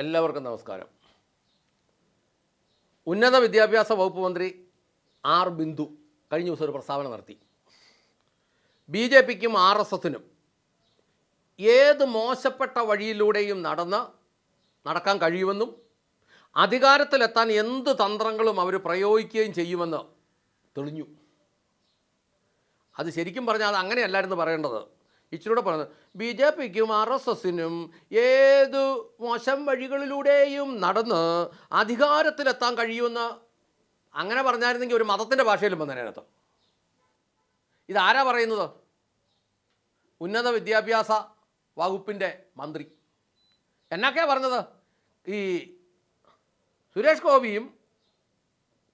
എല്ലാവർക്കും നമസ്കാരം. ഉന്നത വിദ്യാഭ്യാസ വകുപ്പ് മന്ത്രി ആർ ബിന്ദു കഴിഞ്ഞ ദിവസം ഒരു പ്രസ്താവന നടത്തി. BJPക്കും RSSനും ഏത് മോശപ്പെട്ട വഴിയിലൂടെയും നടക്കാൻ കഴിയുമെന്നും അധികാരത്തിലെത്താൻ എന്ത് തന്ത്രങ്ങളും അവർ പ്രയോഗിക്കുകയും ചെയ്യുമെന്ന് തെളിഞ്ഞു. അത് ശരിക്കും പറഞ്ഞാൽ അത് അങ്ങനെയല്ലായിരുന്നു പറയേണ്ടത്. ഇച്ചിരൂടെ പറഞ്ഞത് BJPക്കും RSSനും ഏത് മോശം വഴികളിലൂടെയും നടന്ന് അധികാരത്തിലെത്താൻ കഴിയുമെന്ന് അങ്ങനെ പറഞ്ഞായിരുന്നെങ്കിൽ ഒരു മതത്തിൻ്റെ ഭാഷയിലും വന്നതിനകത്ത്. ഇതാരാ പറയുന്നത്? ഉന്നത വിദ്യാഭ്യാസ വകുപ്പിൻ്റെ മന്ത്രി. എന്നൊക്കെയാണ് പറഞ്ഞത്? ഈ സുരേഷ് ഗോപിയും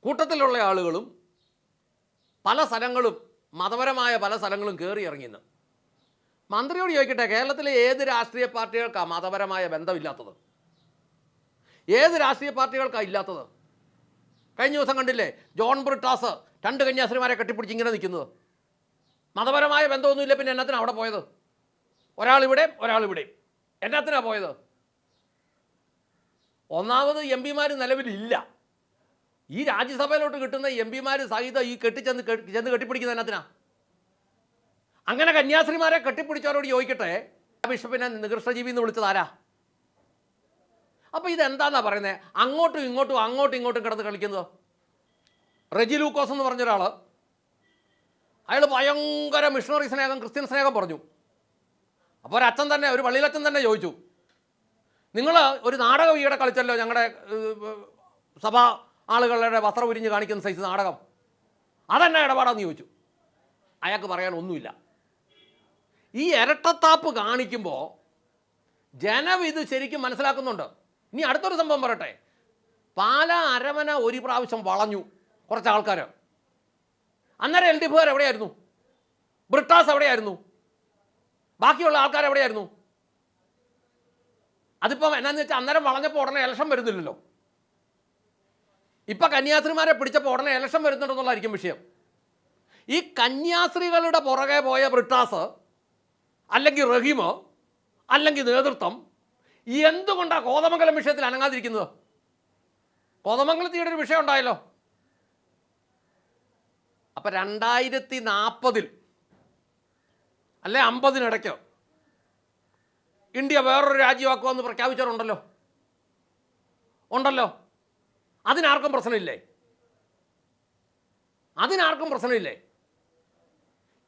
കൂട്ടത്തിലുള്ള ആളുകളും പല സ്ഥലങ്ങളും മതപരമായ പല സ്ഥലങ്ങളും കയറി ഇറങ്ങിയെന്ന്. മന്ത്രിയോട് ചോദിക്കട്ടെ, കേരളത്തിലെ ഏത് രാഷ്ട്രീയ പാർട്ടികൾക്കാണ് മതപരമായ ബന്ധമില്ലാത്തത്? ഏത് രാഷ്ട്രീയ പാർട്ടികൾക്കാണ് ഇല്ലാത്തത്? കഴിഞ്ഞ ദിവസം കണ്ടില്ലേ ജോൺ ബ്രിട്ടാസ് 2 കന്യാസ്ത്രീമാരെ കെട്ടിപ്പിടിച്ച് ഇങ്ങനെ നിൽക്കുന്നത്? മതപരമായ ബന്ധമൊന്നുമില്ല, പിന്നെ എന്നത്തിനാണ് അവിടെ പോയത്? ഒരാളിവിടെയും ഒരാളിവിടെയും എന്നത്തിനാണ് പോയത്? ഒന്നാമത് MP-മാർ നിലവിലില്ല. ഈ രാജ്യസഭയിലോട്ട് കിട്ടുന്ന MP-മാർ സഹിതം ഈ ചെന്ന് കെട്ടിപ്പിടിക്കുന്ന എന്നത്തിനാ? അങ്ങനെ കന്യാസ്ത്രീമാരെ കെട്ടിപ്പിടിച്ചവരോട് ചോദിക്കട്ടെ, ബിഷപ്പിനെ നികൃഷ്ടജീവി എന്ന് വിളിച്ചത് ആരാ? അപ്പോൾ ഇതെന്താണെന്നാണ് പറയുന്നത്? അങ്ങോട്ടും ഇങ്ങോട്ടും കിടന്ന് കളിക്കുന്നത്. റെജി ലൂക്കോസ് എന്ന് പറഞ്ഞൊരാൾ, അയാൾ ഭയങ്കര മിഷണറി സ്നേഹം, ക്രിസ്ത്യൻ സ്നേഹം പറഞ്ഞു. അപ്പോൾ ഒരു പള്ളിയിലച്ഛൻ തന്നെ ചോദിച്ചു, നിങ്ങൾ ഒരു നാടകം ഈയിടെ കളിച്ചല്ലോ, ഞങ്ങളുടെ സഭാ ആളുകളുടെ വസ്ത്രം ഉരിഞ്ഞ് കാണിക്കുന്ന സൈസ് നാടകം, അതെന്നാ ഇടപാടാന്ന് ചോദിച്ചു. അയാൾക്ക് പറയാൻ ഒന്നുമില്ല. ഈ ഇരട്ടത്താപ്പ് കാണിക്കുമ്പോൾ ജനം ഇത് ശരിക്കും മനസ്സിലാക്കുന്നുണ്ട്. ഇനി അടുത്തൊരു സംഭവം പറയട്ടെ. പാലാ അരമന ഒരു പ്രാവശ്യം വളഞ്ഞു കുറച്ച് ആൾക്കാർ. അന്നേരം LDF-കാർ എവിടെയായിരുന്നു? ബ്രിട്ടാസ് എവിടെയായിരുന്നു? ബാക്കിയുള്ള ആൾക്കാർ എവിടെയായിരുന്നു? അതിപ്പം എന്നാന്ന് വെച്ചാൽ അന്നേരം വളഞ്ഞപ്പോൾ ഉടനെ ഇലക്ഷൻ വരുന്നില്ലല്ലോ. ഇപ്പം കന്യാസ്ത്രീമാരെ പിടിച്ചപ്പോൾ ഉടനെ ഇലക്ഷൻ വരുന്നുണ്ടെന്നുള്ളതായിരിക്കും വിഷയം. ഈ കന്യാസ്ത്രീകളുടെ പുറകെ പോയ ബ്രിട്ടാസ് അല്ലെങ്കിൽ റഹീമോ അല്ലെങ്കിൽ നേതൃത്വം എന്തുകൊണ്ടാണ് കോതമംഗലം വിഷയത്തിൽ അനങ്ങാതിരിക്കുന്നത്? കോതമംഗലത്തിയുടെ ഒരു വിഷയം ഉണ്ടായല്ലോ. അപ്പം 2040 അല്ലെ 50 ഇന്ത്യ വേറൊരു രാജ്യമാക്കുമെന്ന് പ്രഖ്യാപിച്ചവരുണ്ടല്ലോ. അതിനാർക്കും പ്രശ്നമില്ലേ?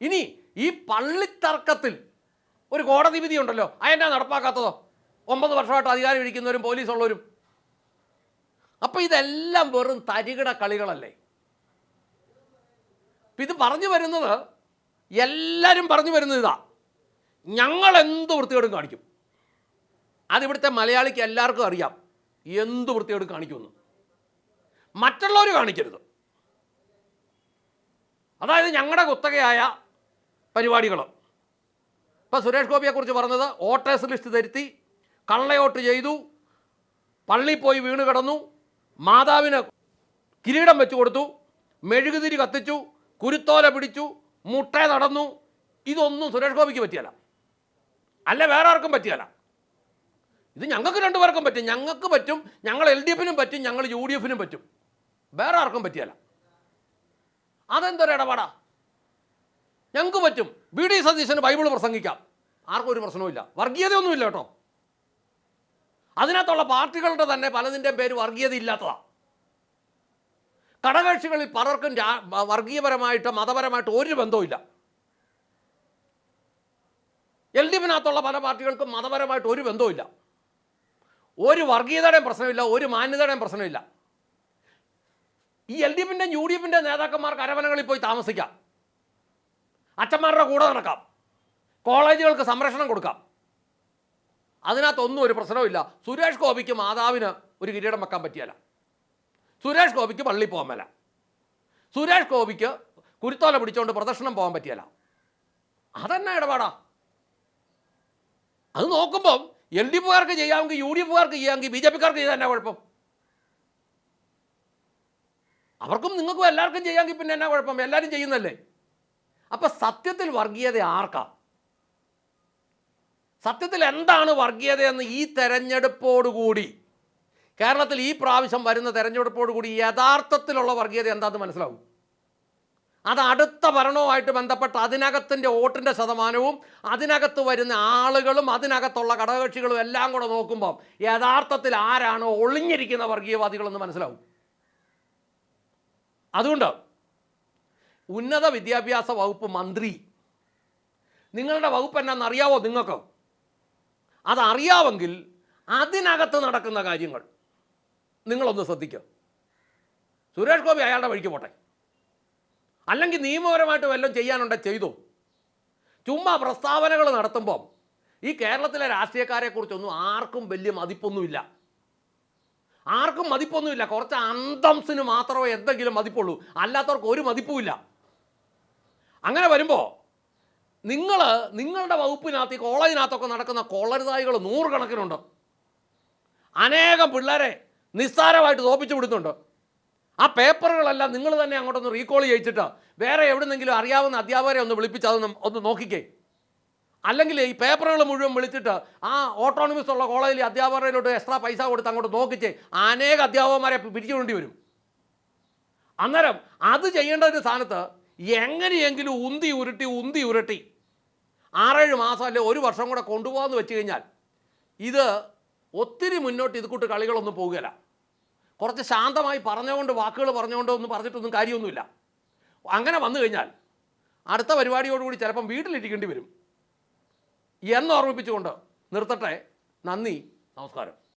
ഇനി ഈ പള്ളിത്തർക്കത്തിൽ ഒരു കോടതി വിധി ഉണ്ടല്ലോ, അതെന്നാ നടപ്പാക്കാത്തതോ? 9 വർഷമായിട്ട് അധികാരം ഇരിക്കുന്നവരും പോലീസുള്ളവരും. അപ്പോൾ ഇതെല്ലാം വെറും തരികിട കളികളല്ലേ? ഇത് പറഞ്ഞു വരുന്നത്, എല്ലാവരും പറഞ്ഞു വരുന്നത് ഇതാ, ഞങ്ങൾ എന്ത് വൃത്തികേടും കാണിക്കും. അതിവിടുത്തെ മലയാളിക്ക് എല്ലാവർക്കും അറിയാം എന്ത് വൃത്തികേടും കാണിക്കുമെന്ന്. മറ്റുള്ളവർ കാണിക്കരുത്. അതായത് ഞങ്ങളുടെ കുത്തകയായ പരിപാടികൾ. ഇപ്പോൾ സുരേഷ് ഗോപിയെക്കുറിച്ച് പറഞ്ഞത് വോട്ടേഴ്സ് ലിസ്റ്റ് തിരുത്തി, കള്ളയോട്ട് ചെയ്തു, പള്ളിയിൽ പോയി വീണ് കിടന്നു, മാതാവിന് കിരീടം വെച്ച് കൊടുത്തു, മെഴുകുതിരി കത്തിച്ചു, കുരുത്തോല പിടിച്ചു, മുട്ട നടന്നു. ഇതൊന്നും സുരേഷ് ഗോപിക്ക് പറ്റിയല്ല, അല്ല വേറെ ആർക്കും പറ്റിയല്ല. ഇത് ഞങ്ങൾക്ക് 2 പേർക്കും പറ്റും. ഞങ്ങൾക്ക് പറ്റും, ഞങ്ങൾ LDF-നും പറ്റും, ഞങ്ങൾ UDF-നും പറ്റും, വേറെ ആർക്കും പറ്റിയല്ല. അതെന്തൊരു ഇടപാടാ? ഞങ്ങൾക്ക് പറ്റും. BD സതീശന് ബൈബിൾ പ്രസംഗിക്കാം, ആർക്കും ഒരു പ്രശ്നവുമില്ല. വർഗീയതയൊന്നുമില്ല കേട്ടോ. അതിനകത്തുള്ള പാർട്ടികളുടെ തന്നെ പലതിൻ്റെയും പേര് വർഗീയത ഇല്ലാത്തതാണ്. ഘടകകക്ഷികളിൽ പലർക്കും വർഗീയപരമായിട്ട് മതപരമായിട്ട് ഒരു ബന്ധവുമില്ല. LDF-നകത്തുള്ള പല പാർട്ടികൾക്കും മതപരമായിട്ട് ഒരു ബന്ധവുമില്ല. ഒരു വർഗീയതയുടെയും പ്രശ്നമില്ല, ഒരു മാന്യതയുടെയും പ്രശ്നമില്ല. ഈ LDF-ൻ്റെയും UDF-ൻ്റെയും നേതാക്കന്മാർക്ക് അരമനകളിൽ പോയി താമസിക്കാം, അച്ഛന്മാരുടെ കൂടെ നടക്കാം, കോളേജുകൾക്ക് സംരക്ഷണം കൊടുക്കാം. അതിനകത്തൊന്നും ഒരു പ്രശ്നവുമില്ല. സുരേഷ് ഗോപിക്ക് മാതാവിന് ഒരു കിരീടം വെക്കാൻ പറ്റിയല്ല, സുരേഷ് ഗോപിക്ക് പള്ളിയിൽ പോകാൻ മേല, സുരേഷ് ഗോപിക്ക് കുരുത്തോല പിടിച്ചുകൊണ്ട് പ്രദർശനം പോകാൻ പറ്റിയല്ല. അതെന്നാ ഇടപാടാ? അത് നോക്കുമ്പം LDF-കാർക്ക് ചെയ്യാമെങ്കിൽ UDF-കാർക്ക് ചെയ്യാമെങ്കിൽ BJP-കാർക്ക് ചെയ്താൽ എന്നാ കുഴപ്പം? അവർക്കും നിങ്ങൾക്കും എല്ലാവർക്കും ചെയ്യാമെങ്കിൽ പിന്നെ എന്നാ കുഴപ്പം? എല്ലാവരും ചെയ്യുന്നല്ലേ. അപ്പം സത്യത്തിൽ വർഗീയത ആർക്കാ? സത്യത്തിൽ എന്താണ് വർഗീയതയെന്ന് ഈ തെരഞ്ഞെടുപ്പോടുകൂടി കേരളത്തിൽ ഈ പ്രാവശ്യം വരുന്ന തെരഞ്ഞെടുപ്പോടുകൂടി യഥാർത്ഥത്തിലുള്ള വർഗീയത എന്താണെന്ന് മനസ്സിലാവും. അത് അടുത്ത ഭരണവുമായിട്ട് ബന്ധപ്പെട്ട് അതിനകത്തിൻ്റെ വോട്ടിൻ്റെ ശതമാനവും അതിനകത്ത് വരുന്ന ആളുകളും അതിനകത്തുള്ള ഘടകകക്ഷികളും എല്ലാം കൂടെ നോക്കുമ്പോൾ യഥാർത്ഥത്തിൽ ആരാണ് ഒളിഞ്ഞിരിക്കുന്ന വർഗീയവാദികളെന്ന് മനസ്സിലാവും. അതുകൊണ്ട് ഉന്നത വിദ്യാഭ്യാസ വകുപ്പ് മന്ത്രി, നിങ്ങളുടെ വകുപ്പ് എന്നാണെന്നറിയാവോ നിങ്ങൾക്ക്? അതറിയാമെങ്കിൽ അതിനകത്ത് നടക്കുന്ന കാര്യങ്ങൾ നിങ്ങളൊന്ന് ശ്രദ്ധിക്കുക. സുരേഷ് ഗോപി അയാളുടെ വഴിക്ക് പോട്ടെ, അല്ലെങ്കിൽ നിയമപരമായിട്ട് വല്ലതും ചെയ്യാനുണ്ടെങ്കിൽ ചെയ്തു. ചുമ്മാ പ്രസ്താവനകൾ നടത്തുമ്പം ഈ കേരളത്തിലെ രാഷ്ട്രീയക്കാരെക്കുറിച്ചൊന്നും ആർക്കും വലിയ മതിപ്പൊന്നുമില്ല. ആർക്കും മതിപ്പൊന്നുമില്ല. കുറച്ച് അന്തംസിന് മാത്രമേ എന്തെങ്കിലും മതിപ്പുള്ളൂ, അല്ലാത്തവർക്ക് ഒരു മതിപ്പുമില്ല. അങ്ങനെ വരുമ്പോൾ നിങ്ങളുടെ വകുപ്പിനകത്ത് ഈ കോളേജിനകത്തൊക്കെ നടക്കുന്ന കൊള്ളരുതായികൾ നൂറുകണക്കിനുണ്ട്. അനേകം പിള്ളേരെ നിസ്സാരമായിട്ട് തോപ്പിച്ചു വിടുന്നുണ്ട്. ആ പേപ്പറുകളെല്ലാം നിങ്ങൾ തന്നെ അങ്ങോട്ടൊന്ന് റീകോൾ ചെയ്യിച്ചിട്ട് വേറെ എവിടെന്നെങ്കിലും അറിയാവുന്ന അധ്യാപകരെ ഒന്ന് വിളിപ്പിച്ച് അതൊന്ന് ഒന്ന് നോക്കിക്കേ. അല്ലെങ്കിൽ ഈ പേപ്പറുകൾ മുഴുവൻ വിളിച്ചിട്ട് ആ ഓട്ടോണമസ് ഉള്ള കോളേജിലെ അധ്യാപകരോട് എക്സ്ട്രാ പൈസ കൊടുത്ത് അങ്ങോട്ട് നോക്കിച്ചേ. അനേക അധ്യാപകന്മാരെ പിരിച്ചുകൊണ്ടി വരും. അന്നേരം അത് ചെയ്യേണ്ട ഒരു സ്ഥാനത്ത് എങ്ങനെയെങ്കിലും ഉന്തി ഉരുട്ടി 6-7 മാസം അല്ലെ 1 വർഷം കൂടെ കൊണ്ടുപോകാമെന്ന് വെച്ച് കഴിഞ്ഞാൽ ഇത് ഒത്തിരി മുന്നോട്ട് ഇത് കൂട്ട് കളികളൊന്നും പോകുകയില്ല. കുറച്ച് ശാന്തമായി വാക്കുകൾ പറഞ്ഞുകൊണ്ട് ഒന്നും പറഞ്ഞിട്ടൊന്നും കാര്യമൊന്നുമില്ല. അങ്ങനെ വന്നു കഴിഞ്ഞാൽ അടുത്ത പരിപാടിയോടുകൂടി ചിലപ്പം വീട്ടിലിരിക്കേണ്ടി വരും എന്ന് ഓർമ്മിപ്പിച്ചുകൊണ്ട് നിർത്തട്ടെ. നന്ദി, നമസ്കാരം.